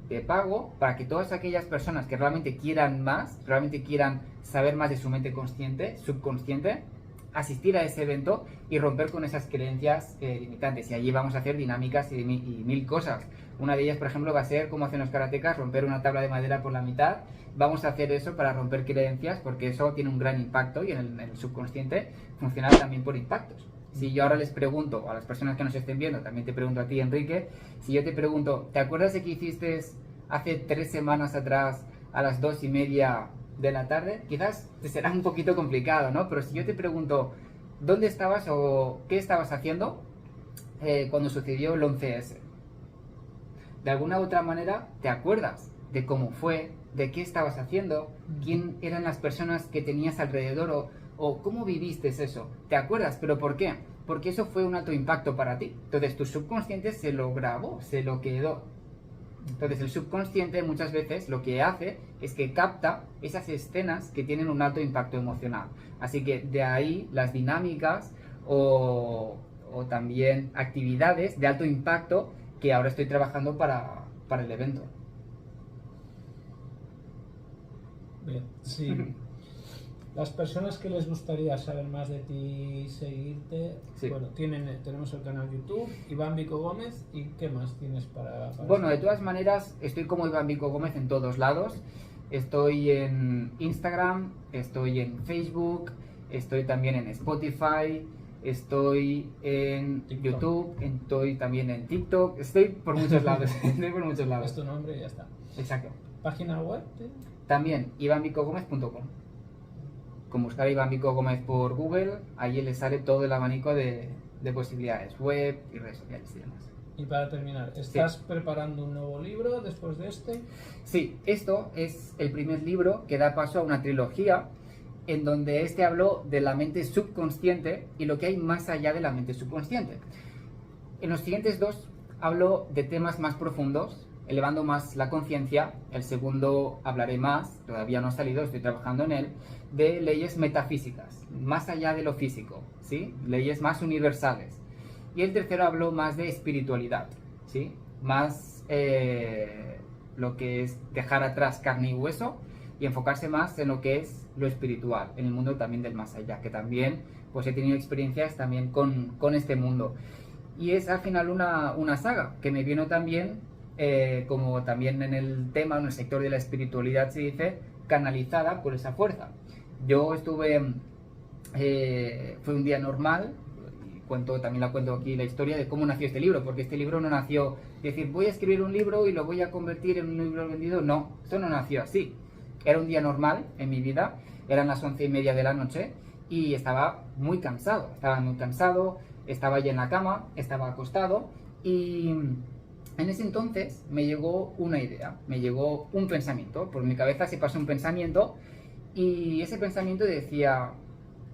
de pago, para que todas aquellas personas que realmente quieran más, realmente quieran saber más de su mente subconsciente, asistir a ese evento y romper con esas creencias limitantes. Y allí vamos a hacer dinámicas y mil cosas. Una de ellas, por ejemplo, va a ser cómo hacen los karatecas, romper una tabla de madera por la mitad. Vamos a hacer eso para romper creencias, porque eso tiene un gran impacto, y en el subconsciente funciona también por impactos. Si yo ahora les pregunto a las personas que nos estén viendo, también te pregunto a ti, Enrique, si yo te pregunto, ¿te acuerdas de que hiciste hace 3 semanas atrás a las 2:30 de la tarde? Quizás te será un poquito complicado, ¿no? Pero si yo te pregunto, ¿dónde estabas o qué estabas haciendo cuando sucedió el 11S? De alguna u otra manera te acuerdas de cómo fue, de qué estabas haciendo, quién eran las personas que tenías alrededor o cómo viviste eso. ¿Te acuerdas? ¿Pero por qué? Porque eso fue un alto impacto para ti. Entonces tu subconsciente se lo grabó, se lo quedó. Entonces el subconsciente muchas veces lo que hace es que capta esas escenas que tienen un alto impacto emocional. Así que de ahí las dinámicas o también actividades de alto impacto que ahora estoy trabajando para el evento. Bien, sí. Las personas que les gustaría saber más de ti y seguirte, sí. Bueno, tenemos el canal YouTube, Iván Vico Gómez, ¿y qué más tienes para bueno, de todas maneras, estoy como Iván Vico Gómez en todos lados. Estoy en Instagram, estoy en Facebook, estoy también en Spotify, estoy en TikTok. YouTube, estoy también en TikTok, estoy por muchos lados. Estoy por muchos lados. Es tu nombre y ya está. Exacto. ¿Página web? También, ivanvicogomez.com. Con buscar a Iván Vico Gómez por Google, allí le sale todo el abanico de posibilidades, web y redes sociales y demás. Y para terminar, ¿estás preparando un nuevo libro después de este? Sí, esto es el primer libro que da paso a una trilogía. en donde habló de la mente subconsciente y lo que hay más allá de la mente subconsciente. En los siguientes dos hablo de temas más profundos, elevando más la conciencia. El segundo hablaré más, todavía no ha salido, estoy trabajando en él, de leyes metafísicas, más allá de lo físico, ¿sí? Leyes más universales. Y el tercero hablo más de espiritualidad, ¿sí? Más lo que es dejar atrás carne y hueso y enfocarse más en lo que es lo espiritual, en el mundo también del más allá, que también pues he tenido experiencias también con este mundo. Y es al final una saga que me vino también, como también en el tema, en el sector de la espiritualidad se dice, canalizada por esa fuerza. Yo estuve, fue un día normal, también la cuento aquí la historia de cómo nació este libro, porque este libro no nació decir voy a escribir un libro y lo voy a convertir en un libro vendido. No, esto no nació así. Era un día normal en mi vida, eran las 11:30 de la noche y estaba muy cansado, estaba ya en la cama, estaba acostado y en ese entonces me llegó una idea, me llegó un pensamiento, por mi cabeza se pasó un pensamiento y ese pensamiento decía,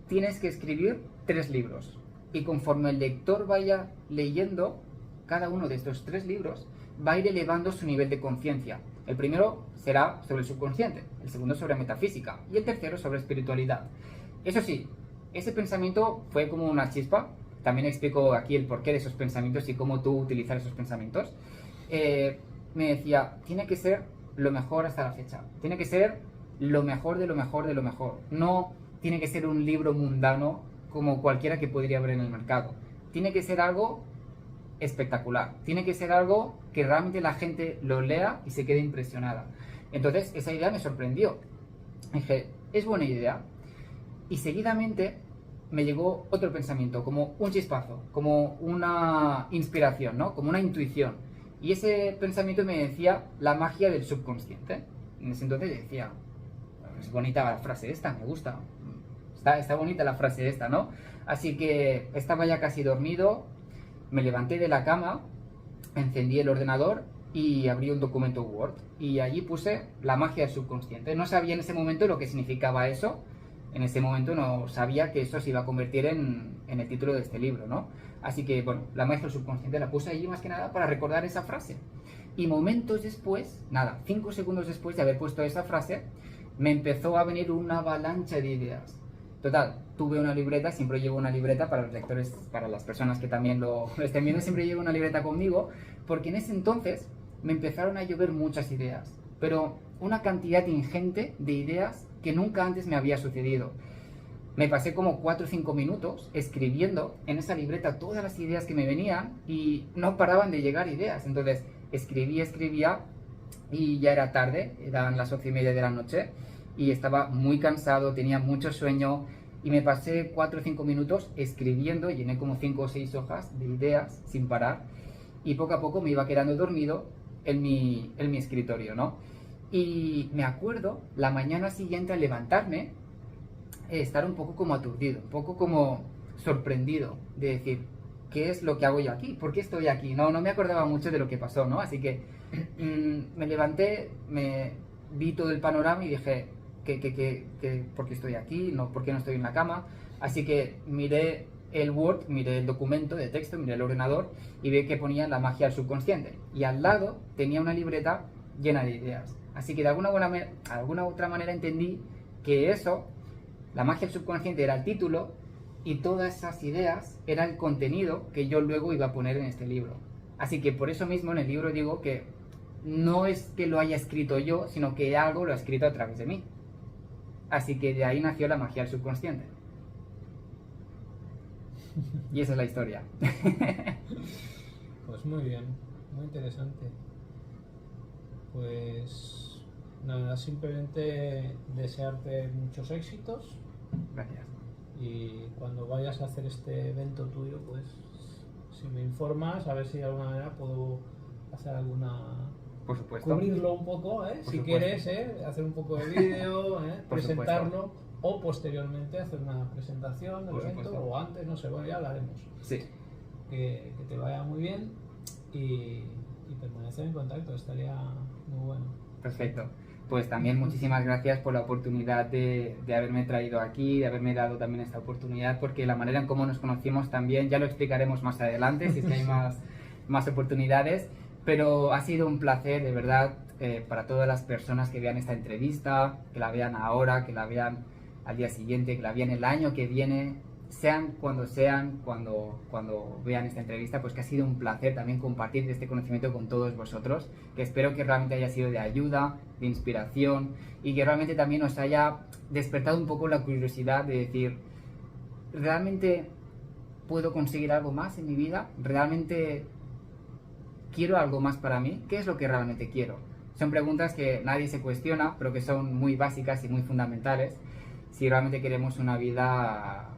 tienes que escribir 3 libros. Y conforme el lector vaya leyendo cada uno de estos 3 libros, va a ir elevando su nivel de conciencia. El primero será sobre el subconsciente, el segundo sobre metafísica y el tercero sobre espiritualidad. Eso sí, ese pensamiento fue como una chispa. También explico aquí el porqué de esos pensamientos y cómo tú utilizar esos pensamientos. Me decía, tiene que ser lo mejor hasta la fecha. Tiene que ser lo mejor de lo mejor de lo mejor. No tiene que ser un libro mundano como cualquiera que podría haber en el mercado. Tiene que ser algo espectacular. Tiene que ser algo que realmente la gente lo lea y se quede impresionada. Entonces, esa idea me sorprendió. Dije, es buena idea. Y seguidamente me llegó otro pensamiento, como un chispazo, como una inspiración, ¿no? Como una intuición. Y ese pensamiento me decía la magia del subconsciente. En ese entonces decía, es bonita la frase esta, me gusta. Está bonita la frase esta, ¿no? Así que estaba ya casi dormido, me levanté de la cama, encendí el ordenador y abrí un documento Word. Y allí puse la magia del subconsciente. No sabía en ese momento lo que significaba eso. En ese momento no sabía que eso se iba a convertir en el título de este libro, ¿no? Así que, bueno, la magia del subconsciente la puse allí más que nada para recordar esa frase. Y momentos después, 5 segundos después de haber puesto esa frase, me empezó a venir una avalancha de ideas. Total, tuve una libreta, siempre llevo una libreta para los lectores, para las personas que también lo estén viendo, siempre llevo una libreta conmigo, porque en ese entonces me empezaron a llover muchas ideas, pero una cantidad ingente de ideas que nunca antes me había sucedido. Me pasé como 4 o 5 minutos escribiendo en esa libreta todas las ideas que me venían y no paraban de llegar ideas. Entonces escribía y ya era tarde, eran las 11:30 de la noche y estaba muy cansado, tenía mucho sueño y me pasé 4 o 5 minutos escribiendo, llené como 5 o 6 hojas de ideas sin parar y poco a poco me iba quedando dormido en mi escritorio, ¿no? Y me acuerdo la mañana siguiente al levantarme, estar un poco como aturdido, un poco como sorprendido de decir, ¿qué es lo que hago yo aquí? ¿Por qué estoy aquí? No me acordaba mucho de lo que pasó, ¿no? Así que me levanté, me vi todo el panorama y dije, ¿por qué estoy aquí? No, ¿por qué no estoy en la cama? Así que miré el Word, miré el documento de texto, miré el ordenador y vi que ponía la magia del subconsciente. Y al lado tenía una libreta llena de ideas. Así que de alguna otra manera entendí que eso, la magia del subconsciente, era el título y todas esas ideas era el contenido que yo luego iba a poner en este libro. Así que por eso mismo en el libro digo que no es que lo haya escrito yo, sino que algo lo ha escrito a través de mí. Así que de ahí nació la magia del subconsciente. Y esa es la historia. Pues muy bien, muy interesante. Pues nada, simplemente desearte muchos éxitos. Gracias. Y cuando vayas a hacer este evento tuyo, pues si me informas, a ver si de alguna manera puedo hacer alguna... Por supuesto. Cubrirlo un poco, si quieres, hacer un poco de vídeo, presentarlo, o posteriormente hacer una presentación del evento, o antes, no sé, bueno, ya hablaremos. Sí. Que te vaya muy bien y permanecer en contacto, estaría muy bueno. Perfecto. pues también muchísimas gracias por la oportunidad de haberme traído aquí, de haberme dado también esta oportunidad, porque la manera en cómo nos conocimos también, ya lo explicaremos más adelante, si es que hay más oportunidades, pero ha sido un placer, de verdad, para todas las personas que vean esta entrevista, que la vean ahora, que la vean al día siguiente, que la vean el año que viene, sean, cuando vean esta entrevista, pues que ha sido un placer también compartir este conocimiento con todos vosotros, que espero que realmente haya sido de ayuda, de inspiración, y que realmente también os haya despertado un poco la curiosidad de decir, ¿realmente puedo conseguir algo más en mi vida? ¿Realmente quiero algo más para mí? ¿Qué es lo que realmente quiero? Son preguntas que nadie se cuestiona, pero que son muy básicas y muy fundamentales si realmente queremos una vida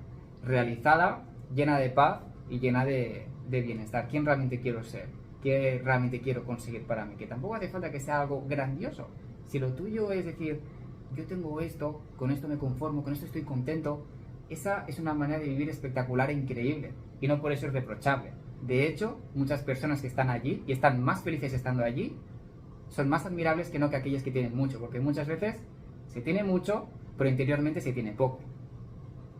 realizada, llena de paz y llena de bienestar. ¿Quién realmente quiero ser? ¿Qué realmente quiero conseguir para mí? Que tampoco hace falta que sea algo grandioso. Si lo tuyo es decir, yo tengo esto, con esto me conformo, con esto estoy contento, esa es una manera de vivir espectacular e increíble. Y no por eso es reprochable. De hecho, muchas personas que están allí y están más felices estando allí, son más admirables que no que aquellas que tienen mucho. Porque muchas veces se tiene mucho, pero interiormente se tiene poco.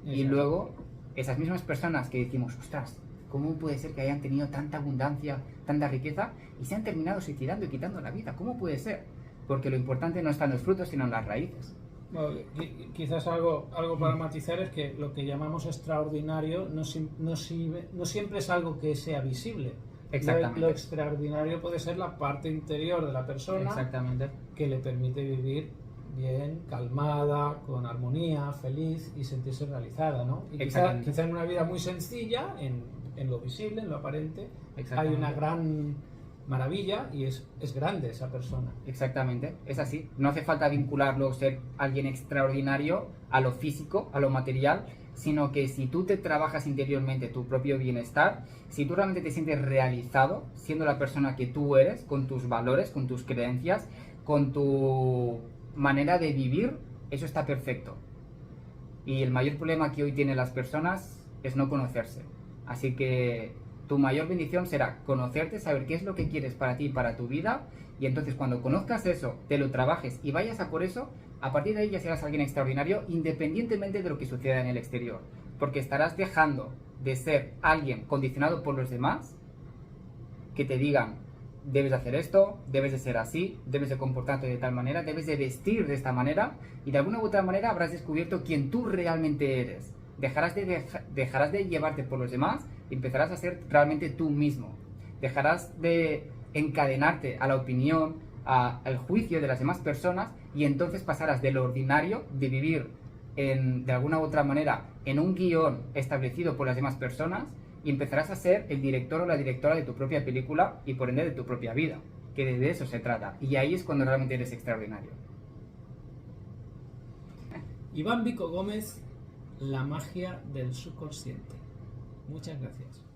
Y luego, esas mismas personas que decimos, ostras, ¿cómo puede ser que hayan tenido tanta abundancia, tanta riqueza y se han terminado suicidando y quitando la vida? ¿Cómo puede ser? Porque lo importante no está en los frutos, sino en las raíces. Bueno, quizás algo para matizar es que lo que llamamos extraordinario no siempre es algo que sea visible. Exactamente. Lo extraordinario puede ser la parte interior de la persona. Exactamente. Que le permite vivir bien, calmada, con armonía, feliz y sentirse realizada, ¿no? Y quizá en una vida muy sencilla, en lo visible, en lo aparente, hay una gran maravilla y es grande esa persona. Exactamente, es así. No hace falta vincularlo, ser alguien extraordinario a lo físico, a lo material, sino que si tú te trabajas interiormente tu propio bienestar, si tú realmente te sientes realizado siendo la persona que tú eres, con tus valores, con tus creencias, con tu manera de vivir, eso está perfecto. Y el mayor problema que hoy tienen las personas es no conocerse. Así que tu mayor bendición será conocerte, saber qué es lo que quieres para ti y para tu vida, y entonces cuando conozcas eso, te lo trabajes y vayas a por eso, a partir de ahí ya serás alguien extraordinario independientemente de lo que suceda en el exterior, porque estarás dejando de ser alguien condicionado por los demás que te digan debes hacer esto, debes de ser así, debes de comportarte de tal manera, debes de vestir de esta manera, y de alguna u otra manera habrás descubierto quién tú realmente eres. Dejarás de llevarte por los demás y empezarás a ser realmente tú mismo. Dejarás de encadenarte a la opinión, al juicio de las demás personas, y entonces pasarás de lo ordinario, de vivir de alguna u otra manera en un guión establecido por las demás personas, y empezarás a ser el director o la directora de tu propia película y por ende de tu propia vida, que de eso se trata, y ahí es cuando realmente eres extraordinario. Iván Vico Gómez, la magia del subconsciente. Muchas gracias.